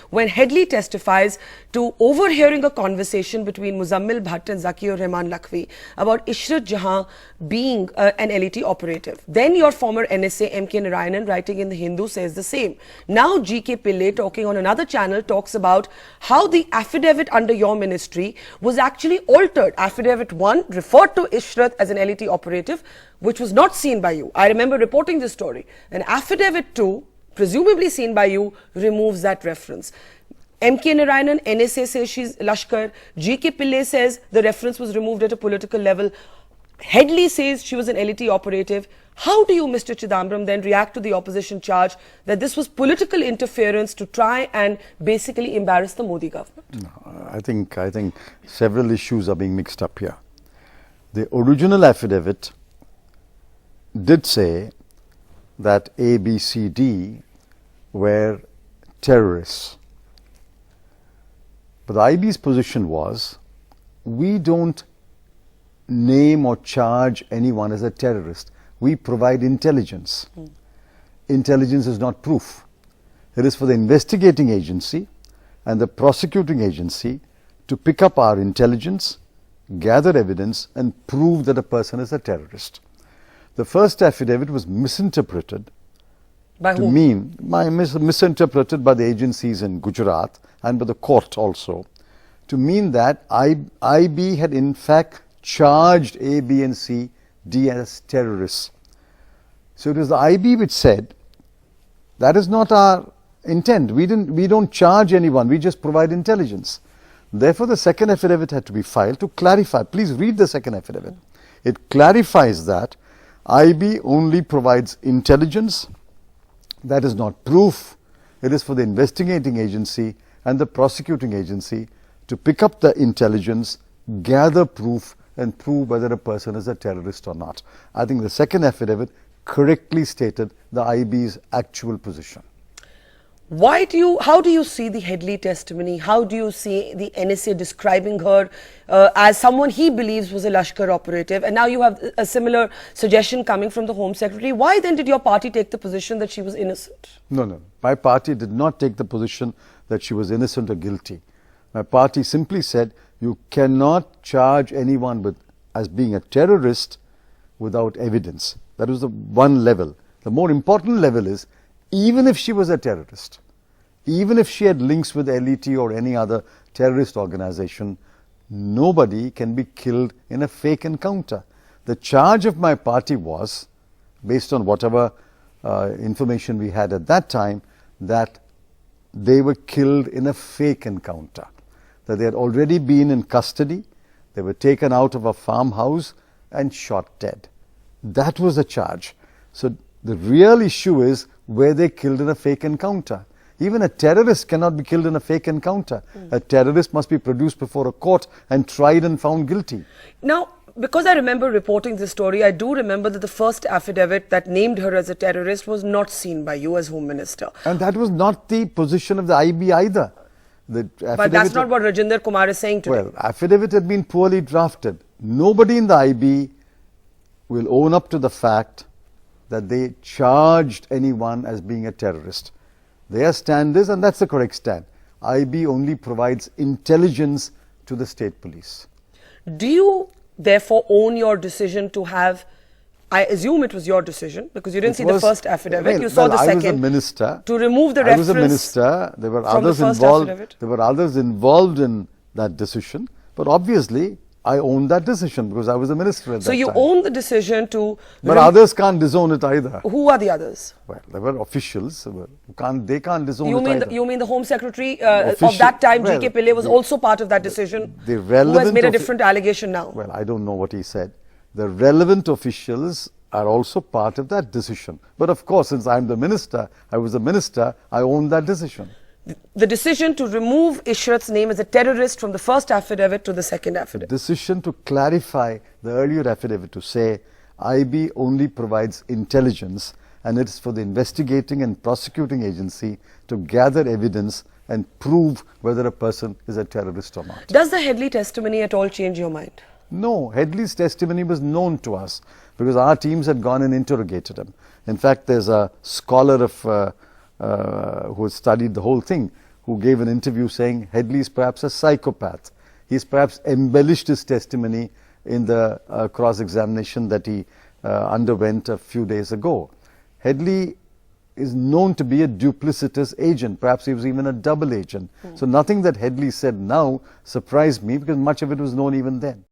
when Headley testifies to overhearing a conversation between Muzammil Bhatt and Zakir Rahman Lakhvi about Ishrat Jehan being an LET operative. Then your former NSA MK Narayanan, writing in The Hindu, says the same. Now GK Pillai, talking on another channel, talks about how the affidavit under your ministry was actually altered. Affidavit 1 referred to Ishrat as an LET operative, which was not seen by you. I remember reporting this story. And affidavit 2, presumably seen by you, removes that reference. MK Narayanan, NSA says she's Lashkar. GK Pillai says the reference was removed at a political level. Headley says she was an LET operative. How do you, Mr. Chidambaram, then react to the opposition charge that this was political interference to try and basically embarrass the Modi government? No, I think several issues are being mixed up here. The original affidavit did say that A, B, C, D were terrorists. But the IB's position was, we don't name or charge anyone as a terrorist. We provide intelligence. Intelligence is not proof. It is for the investigating agency and the prosecuting agency to pick up our intelligence, gather evidence and prove that a person is a terrorist. The first affidavit was misinterpreted By to whom? mean, misinterpreted by the agencies in Gujarat and by the court also, to mean that IB had in fact charged A, B and C, D as terrorists. So it was the IB which said, that is not our intent. We don't charge anyone, we just provide intelligence. Therefore, the second affidavit had to be filed to clarify. Please read the second affidavit. It clarifies that IB only provides intelligence. That is not proof. It is for the investigating agency and the prosecuting agency to pick up the intelligence, gather proof and prove whether a person is a terrorist or not. I think the second affidavit correctly stated the IB's actual position. How do you see the Headley testimony? How do you see the NSA describing her as someone he believes was a Lashkar operative? And now you have a similar suggestion coming from the Home Secretary. Why then did your party take the position that she was innocent? No. My party did not take the position that she was innocent or guilty. My party simply said you cannot charge anyone as being a terrorist without evidence. That was the one level. The more important level is, even if she was a terrorist, even if she had links with LET or any other terrorist organization, nobody can be killed in a fake encounter. The charge of my party was, based on whatever information we had at that time, that they were killed in a fake encounter, that they had already been in custody, they were taken out of a farmhouse and shot dead. That was the charge. So the real issue is, were they killed in a fake encounter? Even a terrorist cannot be killed in a fake encounter. A terrorist must be produced before a court and tried and found guilty. Now, because I remember reporting this story, I do remember that the first affidavit that named her as a terrorist was not seen by you as Home Minister. And that was not the position of the IB either. But that's not what Rajinder Kumar is saying today. Well, affidavit had been poorly drafted. Nobody in the IB will own up to the fact that they charged anyone as being a terrorist. Their stand is, and that's the correct stand, IB only provides intelligence to the state police. Do you therefore own your decision to have, I assume it was your decision, because you didn't see the first affidavit, you saw the second. I was a minister. To remove the reference. I was a minister. There were others involved. There were others involved in that decision. But obviously, I own that decision because I was a minister at that time. So you own the decision to... But others can't disown it either. Who are the others? Well, there were officials. They can't disown it either. You mean the Home Secretary of that time, GK Pillai, was also part of that decision, who has made a different allegation now? Well, I don't know what he said. The relevant officials are also part of that decision. But of course, since I'm the minister, I was a minister, I own that decision. The decision to remove Ishrat's name as a terrorist from the first affidavit to the second affidavit. The decision to clarify the earlier affidavit to say IB only provides intelligence and it is for the investigating and prosecuting agency to gather evidence and prove whether a person is a terrorist or not. Does the Headley testimony at all change your mind? No, Headley's testimony was known to us because our teams had gone and interrogated him. In fact, there's a scholar of who has studied the whole thing, who gave an interview saying Headley is perhaps a psychopath. He's perhaps embellished his testimony in the cross-examination that he underwent a few days ago. Headley is known to be a duplicitous agent. Perhaps he was even a double agent. So nothing that Headley said now surprised me, because much of it was known even then.